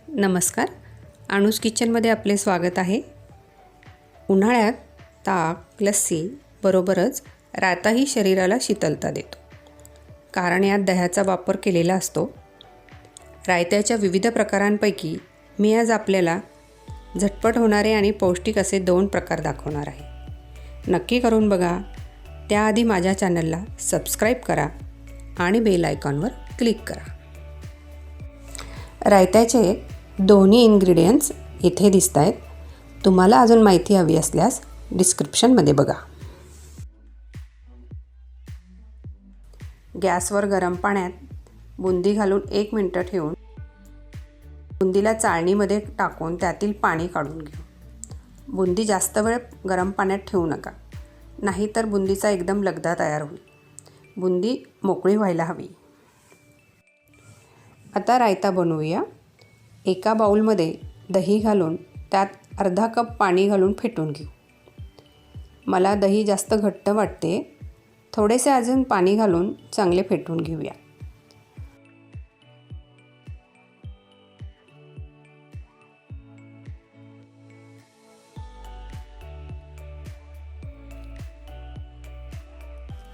नमस्कार. अणूज किचनमध्ये आपले स्वागत आहे. उन्हाळ्यात ताक, लस्सी बरोबरच रायताही शरीराला शीतलता देतो, कारण यात दह्याचा वापर केलेला असतो. रायत्याच्या विविध प्रकारांपैकी मी आज आपल्याला झटपट होणारे आणि पौष्टिक असे 2 प्रकार दाखवणार आहे. नक्की करून बघा. त्याआधी माझ्या चॅनलला सबस्क्राईब करा आणि बेल आयकॉनवर क्लिक करा. रायत्याचे दोन्ही इन्ग्रेडियंट्स इथे दिसत आहेत. तुम्हाला अजून माहिती हवी असल्यास डिस्क्रिप्शनमध्ये बघा. गॅसवर गरम पाण्यात बुंदी घालून 1 मिनिट ठेवून बुंदीला चाळणीमध्ये टाकून त्यातील पाणी काढून घेऊ. बुंदी जास्त वेळ गरम पाण्यात ठेवू नका, नाहीतर बुंदीचा एकदम लगदा तयार होईल. बुंदी मोकळी व्हायला हवी. आता रायता बनवूया. एका बाउलमध्ये दही घालून त्यात अर्धा कप पाणी घालून फेटून घेऊ. मला दही जास्त घट्ट वाटते. थोडेसे अजून पाणी घालून चांगले फेटून घेऊया.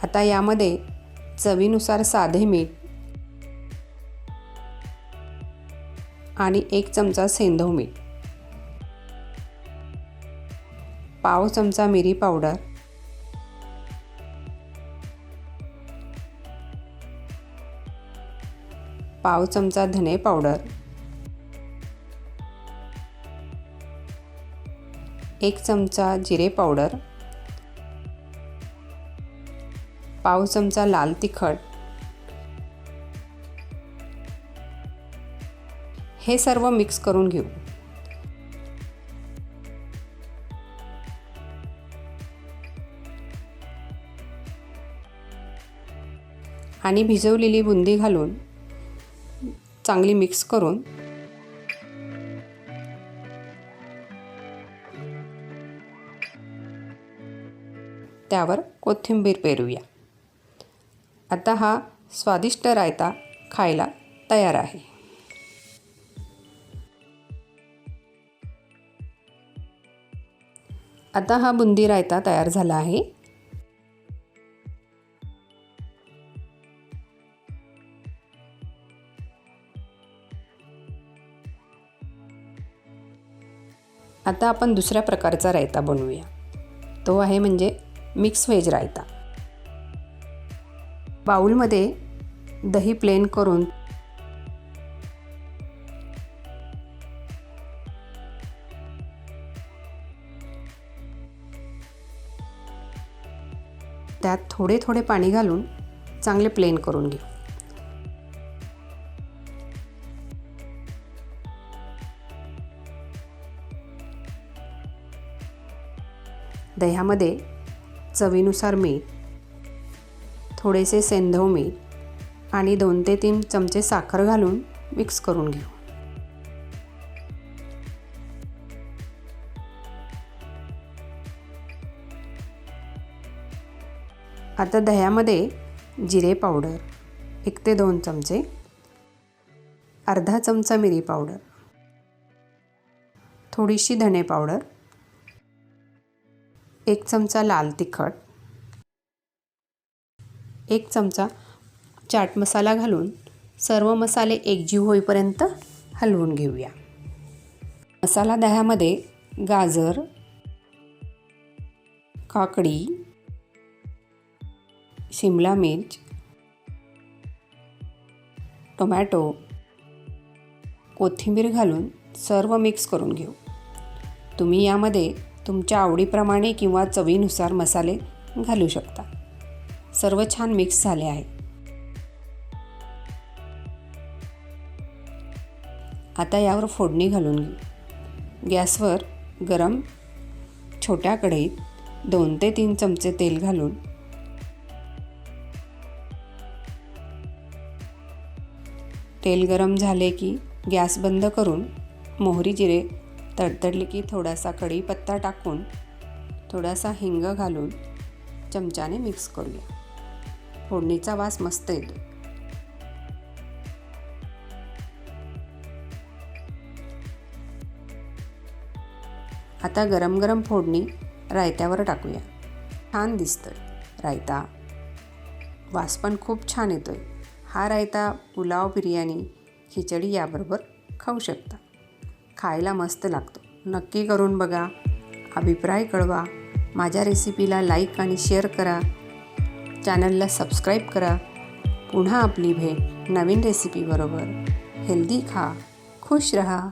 आता यामध्ये चवीनुसार साधे मीठ आणि 1 चमचा सेंधव मीठ, पाव चमचा मिरी पावडर, पाव चमचा धने पावडर, 1 चमचा जिरे पावडर, पाव चमचा लाल तिखट, हे सर्व मिक्स करून घेऊ. आणि भिजवलेली बुंदी घालून चांगली मिक्स करून त्यावर कोथिंबीर पेरूया. आता हा स्वादिष्ट रायता खायला तयार आहे. आता हा बुंदी रायता तयार झाला आहे. आता आपण दुसऱ्या प्रकारचा रायता बनवूया. तो आहे म्हणजे मिक्स व्हेज रायता. बाउलमध्ये दही प्लेन करून त्यात थोडे थोडे पाणी घालून चांगले प्लेन करून घेऊ. दह्यामध्ये चवीनुसार मीठ, थोडेसे सेंधव मीठ आणि 2 ते 3 चमचे साखर घालून मिक्स करून घेऊ. आता दह्यामध्ये जिरे पावडर 1 ते 2 चमचे, अर्धा चमचा मिरी पावडर, थोडीशी धने पावडर, 1 चमचा लाल तिखट, 1 चमचा चाट मसाला घालून सर्व मसाले एकजीव होईपर्यंत हलवून घेऊया. मसाला दह्यामध्ये गाजर, काकडी, शिमला मिर्च, टोमॅटो, कोथिंबीर घालून सर्व मिक्स करून घेऊ. तुम्ही यामध्ये तुमच्या आवडीप्रमाणे किंवा चवीनुसार मसाले घालू शकता. सर्व छान मिक्स झाले आहे. आता यावर फोडणी घालून घेऊ. गॅसवर गरम छोट्या कढईत 2 ते 3 चमचे तेल घालून तेल गरम झाले की गॅस बंद करून मोहरी जिरे तडतडले की थोडासा कढीपत्ता टाकून थोडासा हिंग घालून चमच्याने मिक्स करूया. फोडणीचा वास मस्त येतो. आता गरम गरम फोडणी रायत्यावर टाकूया. छान दिसतं रायता. वास पण खूप छान येतो आहे. हा रायता पुलाव, बिर्याणी, खिचडी याबरोबर खाऊ शकता. खायला मस्त लागतो. नक्की करून बघा. अभिप्राय कळवा. माझ्या रेसिपीला लाईक आणि शेअर करा. चॅनलला सबस्क्राईब करा. पुन्हा आपली भेट नवीन रेसिपीबरोबर. हेल्दी खा, खुश रहा.